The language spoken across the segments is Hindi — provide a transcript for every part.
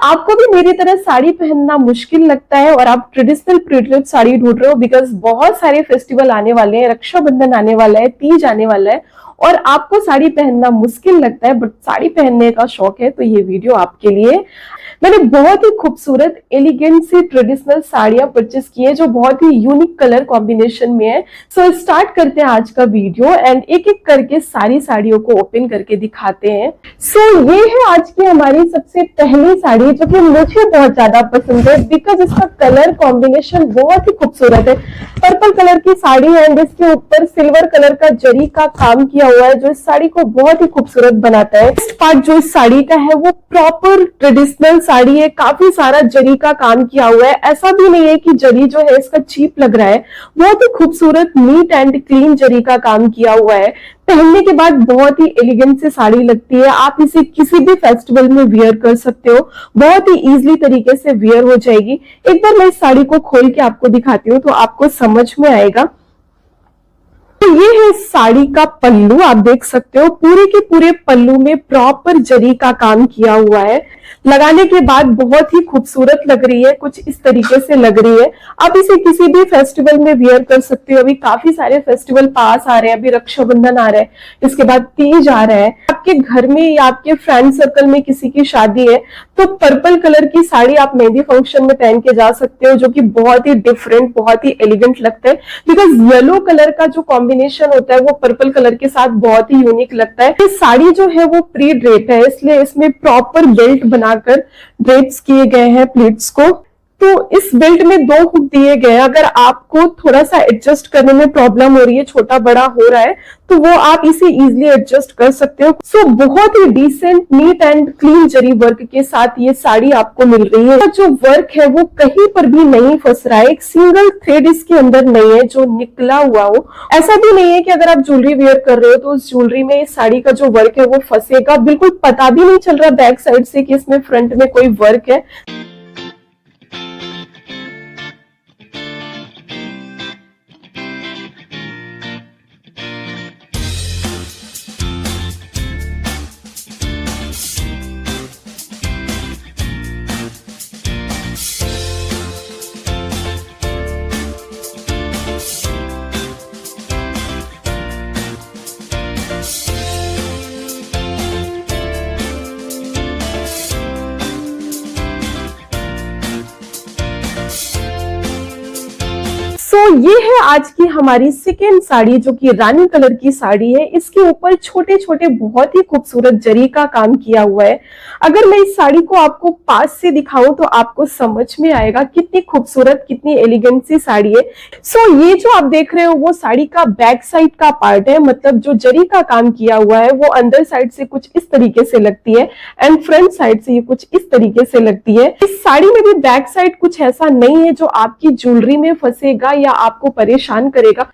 आपको भी मेरी तरह साड़ी पहनना मुश्किल लगता है और आप ट्रेडिशनल प्रिंटेड साड़ी ढूंढ रहे हो, बिकॉज बहुत सारे फेस्टिवल आने वाले हैं, रक्षाबंधन आने वाला है, तीज आने वाला है और आपको साड़ी पहनना मुश्किल लगता है बट साड़ी पहनने का शौक है, तो ये वीडियो आपके लिए। मैंने बहुत ही खूबसूरत एलिगेंट सी ट्रेडिशनल साड़ियां परचेस की है जो बहुत ही यूनिक कलर कॉम्बिनेशन में है। सो स्टार्ट करते हैं आज का वीडियो एंड एक एक करके सारी साड़ियों को ओपन करके दिखाते हैं। सो ये है आज की हमारी सबसे पहली साड़ी जो कि मुझे बहुत ज्यादा पसंद है बिकॉज इसका कलर कॉम्बिनेशन बहुत ही खूबसूरत है। पर्पल कलर की साड़ी है एंड इसके ऊपर सिल्वर कलर का जरी का काम किया हुआ है जो इस साड़ी को बहुत ही खूबसूरत बनाता है। नेक्स्ट पार्ट जो इस साड़ी का है वो प्रॉपर ट्रेडिशनल साड़ी है, काफी सारा जरी का काम किया हुआ है। ऐसा भी नहीं है कि जरी जो है इसका चीप लग रहा है, बहुत ही खूबसूरत नीट एंड क्लीन जरी का काम किया हुआ है। पहनने के बाद बहुत ही एलिगेंट से साड़ी लगती है। आप इसे किसी भी फेस्टिवल में वियर कर सकते हो, बहुत ही इजीली तरीके से वियर हो जाएगी। एक बार मैं इस साड़ी को खोल के आपको दिखाती हूँ तो आपको समझ में आएगा। तो ये है साड़ी का पल्लू, आप देख सकते हो पूरे के पूरे पल्लू में प्रॉपर जरी का काम किया हुआ है। लगाने के बाद बहुत ही खूबसूरत लग रही है, कुछ इस तरीके से लग रही है। आप इसे किसी भी फेस्टिवल में वियर कर सकते हो। अभी काफी सारे फेस्टिवल पास आ रहे हैं, अभी रक्षाबंधन आ रहा है, इसके बाद तीज आ रहा है। आपके घर में या आपके फ्रेंड सर्कल में किसी की शादी है तो पर्पल कलर की साड़ी आप मेहंदी फंक्शन में पहन के जा सकते हो जो कि बहुत ही डिफरेंट, बहुत ही एलिगेंट लगता है बिकॉज येलो कलर का जो कॉम्बिनेशन होता है वो पर्पल कलर के साथ बहुत ही यूनिक लगता है। ये साड़ी जो है वो प्री ड्रेप है, इसलिए इसमें प्रॉपर बेल्ट बनाकर ड्रेप्स किए गए हैं प्लीट्स को। तो इस बेल्ट में 2 हुक दिए गए हैं। अगर आपको थोड़ा सा एडजस्ट करने में प्रॉब्लम हो रही है, छोटा बड़ा हो रहा है, तो वो आप इसे इजीली एडजस्ट कर सकते हो। सो बहुत ही decent neat and clean zari work के साथ ये साड़ी आपको मिल रही है। जो वर्क है वो कहीं पर भी नहीं फंस रहा है, एक सिंगल थ्रेड इसके अंदर नहीं है जो निकला हुआ हो। ऐसा भी नहीं है कि अगर आप ज्वेलरी वेयर कर रहे हो तो उस ज्वेलरी में इस साड़ी का जो वर्क है वो फंसेगा। बिल्कुल पता भी नहीं चल रहा बैक साइड से कि इसमें फ्रंट में कोई वर्क है। तो ये है आज की हमारी सेकेंड साड़ी जो कि रानी कलर की साड़ी है। इसके ऊपर छोटे छोटे बहुत ही खूबसूरत जरी का काम किया हुआ है। अगर मैं इस साड़ी को आपको पास से दिखाऊं तो आपको समझ में आएगा कितनी खूबसूरत, कितनी एलिगेंट सी साड़ी है। सो ये जो आप देख रहे हो वो साड़ी का बैक साइड का पार्ट है, मतलब जो जरी का काम किया हुआ है वो अंदर साइड से कुछ इस तरीके से लगती है एंड फ्रंट साइड से ये कुछ इस तरीके से लगती है। इस साड़ी में भी बैक साइड कुछ ऐसा नहीं है जो आपकी ज्वेलरी में फंसेगा या आपको परेशान करेगा।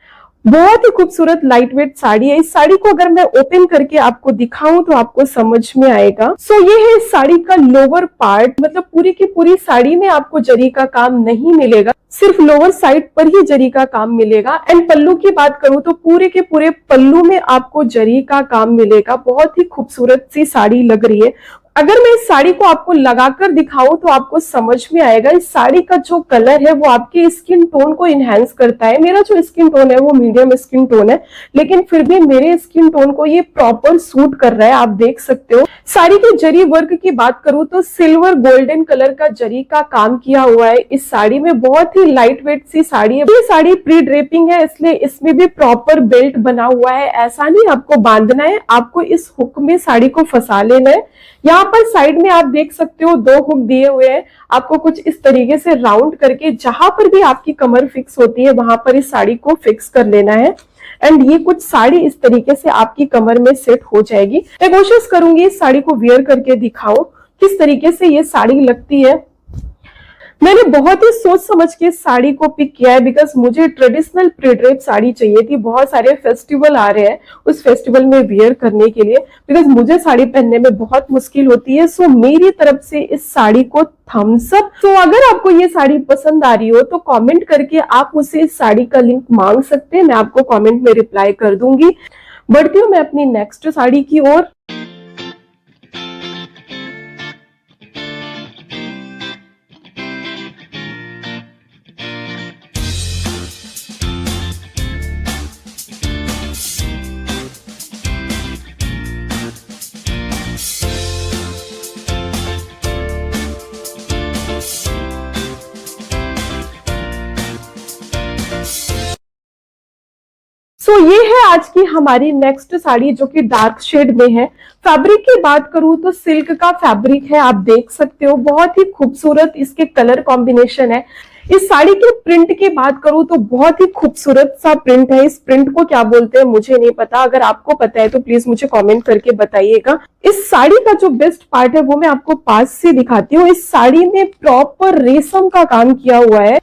बहुत ही खूबसूरत लाइट वेट साड़ी है। इस साड़ी को अगर मैं ओपन करके आपको दिखाऊं तो आपको समझ में आएगा। सो ये है इस साड़ी का लोअर पार्ट, मतलब पूरी की पूरी साड़ी में आपको जरी का काम नहीं मिलेगा, सिर्फ लोअर साइड पर ही जरी का काम मिलेगा। एंड पल्लू की बात करूं तो पूरे के पूरे पल्लू में आपको जरी का काम मिलेगा। बहुत ही खूबसूरत सी साड़ी लग रही है। अगर मैं इस साड़ी को आपको लगाकर दिखाऊं तो आपको समझ में आएगा। इस साड़ी का जो कलर है वो आपके स्किन टोन को इनहेंस करता है। मेरा जो स्किन टोन है वो मीडियम स्किन टोन है, लेकिन फिर भी मेरे स्किन टोन को ये प्रॉपर सूट कर रहा है, आप देख सकते हो। साड़ी के जरी वर्क की बात करूं तो सिल्वर गोल्डन कलर का जरी का काम किया हुआ है इस साड़ी में। बहुत ही लाइट वेट सी साड़ी है। ये साड़ी प्री ड्रेपिंग है, इसलिए इसमें भी प्रॉपर बेल्ट बना हुआ है। ऐसा नहीं आपको बांधना है, आपको इस हुक में साड़ी को फंसा लेना है। यहाँ पर साइड में आप देख सकते हो 2 हुक दिए हुए हैं। आपको कुछ इस तरीके से राउंड करके जहां पर भी आपकी कमर फिक्स होती है वहां पर इस साड़ी को फिक्स कर लेना है एंड ये कुछ साड़ी इस तरीके से आपकी कमर में सेट हो जाएगी। मैं कोशिश करूंगी इस साड़ी को वियर करके दिखाऊं किस तरीके से ये साड़ी लगती है। मैंने बहुत ही सोच समझ के इस साड़ी को पिक किया है बिकॉज मुझे ट्रेडिशनल प्री-ड्रेप साड़ी चाहिए थी। बहुत सारे फेस्टिवल आ रहे हैं, उस फेस्टिवल में वियर करने के लिए, बिकॉज मुझे साड़ी पहनने में बहुत मुश्किल होती है। सो मेरी तरफ से इस साड़ी को थम्स अप। तो अगर आपको ये साड़ी पसंद आ रही हो तो कमेंट करके आप मुझसे इस साड़ी का लिंक मांग सकते हैं, मैं आपको कमेंट में रिप्लाई कर दूंगी। बढ़ती हूँ मैं अपनी नेक्स्ट साड़ी की ओर। सो ये है आज की हमारी नेक्स्ट साड़ी जो कि डार्क शेड में है। फैब्रिक की बात करूं तो सिल्क का फैब्रिक है, आप देख सकते हो बहुत ही खूबसूरत इसके कलर कॉम्बिनेशन है। इस साड़ी के प्रिंट की बात करूं तो बहुत ही खूबसूरत सा प्रिंट है। इस प्रिंट को क्या बोलते हैं मुझे नहीं पता, अगर आपको पता है तो प्लीज मुझे कमेंट करके बताइएगा। इस साड़ी का जो बेस्ट पार्ट है वो मैं आपको पास से दिखाती हूँ। इस साड़ी में प्रॉपर रेशम का काम किया हुआ है,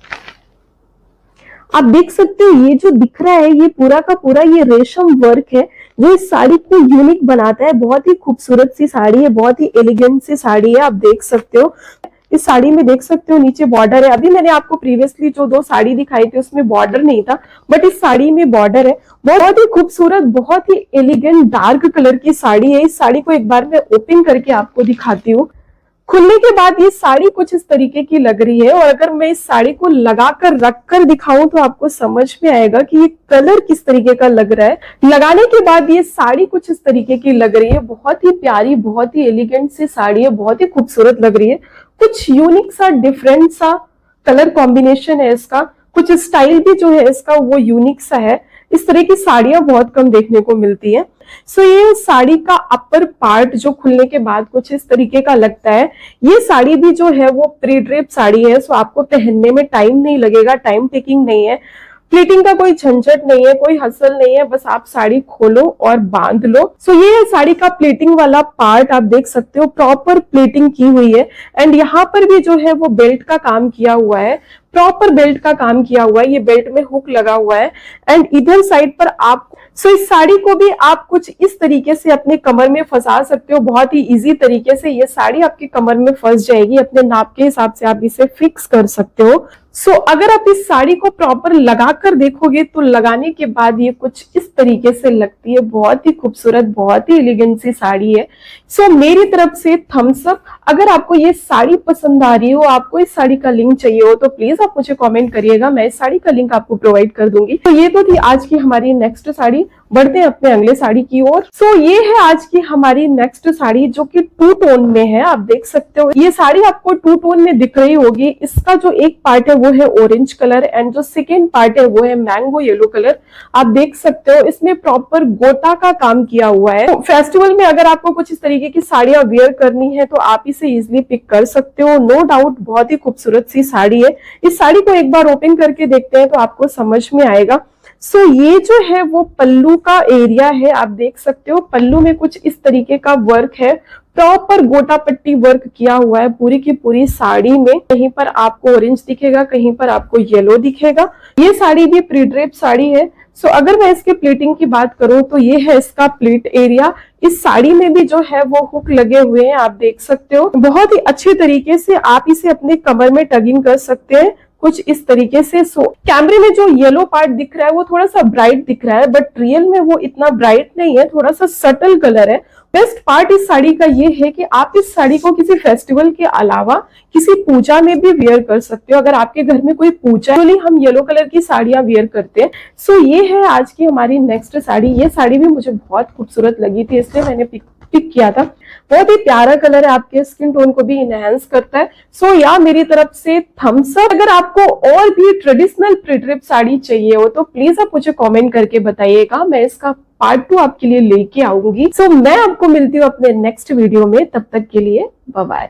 आप देख सकते हो। ये जो दिख रहा है ये पूरा का पूरा ये रेशम वर्क है जो इस साड़ी को यूनिक बनाता है। बहुत ही खूबसूरत सी साड़ी है, बहुत ही एलिगेंट सी साड़ी है, आप देख सकते हो। इस साड़ी में देख सकते हो नीचे बॉर्डर है। अभी मैंने आपको प्रीवियसली जो 2 साड़ी दिखाई थी उसमें बॉर्डर नहीं था, बट इस साड़ी में बॉर्डर है। बहुत ही खूबसूरत, बहुत ही एलिगेंट डार्क कलर की साड़ी है। इस साड़ी को एक बार मैं ओपन करके आपको दिखाती हूँ। खुलने के बाद ये साड़ी कुछ इस तरीके की लग रही है, और अगर मैं इस साड़ी को लगाकर रख कर दिखाऊं तो आपको समझ में आएगा कि ये कलर किस तरीके का लग रहा है। लगाने के बाद ये साड़ी कुछ इस तरीके की लग रही है। बहुत ही प्यारी, बहुत ही एलिगेंट सी साड़ी है, बहुत ही खूबसूरत लग रही है। कुछ यूनिक सा, डिफरेंट सा कलर कॉम्बिनेशन है इसका, कुछ स्टाइल भी जो है इसका वो यूनिक सा है। इस तरह की साड़ियां बहुत कम देखने को मिलती है। सो ये साड़ी का अपर पार्ट जो खुलने के बाद कुछ इस तरीके का लगता है। ये साड़ी भी जो है वो प्री ड्रेप साड़ी है, सो आपको पहनने में टाइम नहीं लगेगा, टाइम टेकिंग नहीं है, प्लीटिंग का कोई झंझट नहीं है, कोई हसल नहीं है, बस आप साड़ी खोलो और बांध लो। सो ये है साड़ी का प्लीटिंग वाला पार्ट, आप देख सकते हो प्रॉपर प्लीटिंग की हुई है। एंड यहाँ पर भी जो है वो बेल्ट का काम किया हुआ है, प्रॉपर बेल्ट का काम किया हुआ है। ये बेल्ट में हुक लगा हुआ है। एंड इधर साइड पर आप इस साड़ी को भी आप कुछ इस तरीके से अपने कमर में फंसा सकते हो, बहुत ही इजी तरीके से। ये साड़ी आपके कमर में फंस जाएगी, अपने नाप के हिसाब से आप इसे फिक्स कर सकते हो। अगर आप इस साड़ी को प्रॉपर लगाकर देखोगे तो लगाने के बाद ये कुछ इस तरीके से लगती है। बहुत ही खूबसूरत, बहुत ही एलिगेंट सी साड़ी है। मेरी तरफ से थम्स अप। अगर आपको ये साड़ी पसंद आ रही हो, आपको इस साड़ी का लिंक चाहिए हो तो प्लीज आप मुझे कमेंट करिएगा, मैं इस साड़ी का लिंक आपको प्रोवाइड कर दूंगी। तो ये तो थी आज की हमारी नेक्स्ट साड़ी। बढ़ते हैं अपने अगले साड़ी की ओर। ये है आज की हमारी नेक्स्ट साड़ी जो कि 2 टोन में है, आप देख सकते हो। ये साड़ी आपको 2 टोन में दिख रही होगी। इसका जो एक पार्ट है वो है ऑरेंज कलर एंड जो सेकेंड पार्ट है वो है मैंगो येलो कलर, आप देख सकते हो। इसमें प्रॉपर गोटा का काम किया हुआ है। फेस्टिवल में अगर आपको कुछ इस तरीके की साड़ियां वेयर करनी है तो आप इसे इजिली पिक कर सकते हो, नो डाउट। बहुत ही खूबसूरत सी साड़ी है। इस साड़ी को एक बार ओपन करके देखते हैं तो आपको समझ में आएगा। ये जो है वो पल्लू का एरिया है, आप देख सकते हो। पल्लू में कुछ इस तरीके का वर्क है, प्रॉपर गोटा पट्टी वर्क किया हुआ है पूरी की पूरी साड़ी में। कहीं पर आपको ऑरेंज दिखेगा, कहीं पर आपको येलो दिखेगा। ये साड़ी भी प्री ड्रेप साड़ी है। अगर मैं इसके प्लीटिंग की बात करूं तो ये है इसका प्लीट एरिया। इस साड़ी में भी जो है वो हुक लगे हुए हैं, आप देख सकते हो। बहुत ही अच्छे तरीके से आप इसे अपने कमर में टगिंग कर सकते हैं कुछ इस तरीके से। कैमरे में जो येलो पार्ट दिख रहा है वो थोड़ा सा ब्राइट दिख रहा है, बट रियल में वो इतना ब्राइट नहीं है, थोड़ा सा सटल कलर है। बेस्ट पार्ट इस साड़ी का ये है कि आप इस साड़ी को किसी फेस्टिवल के अलावा किसी पूजा में भी वेयर कर सकते हो। अगर आपके घर में कोई पूजा है तो हम येलो कलर की साड़ियां वेयर करते हैं। ये है आज की हमारी नेक्स्ट साड़ी। ये साड़ी भी मुझे बहुत खूबसूरत लगी थी, इसलिए मैंने पिक किया था। बहुत ही प्यारा कलर है, आपके स्किन टोन को भी इनहेंस करता है। या मेरी तरफ से थम्स अप। अगर आपको और भी ट्रेडिशनल प्री ड्रेप साड़ी चाहिए हो तो प्लीज आप मुझे कमेंट करके बताइएगा, मैं इसका पार्ट 2 आपके लिए लेके आऊंगी। मैं आपको मिलती हूँ अपने नेक्स्ट वीडियो में, तब तक के लिए बाय बाय।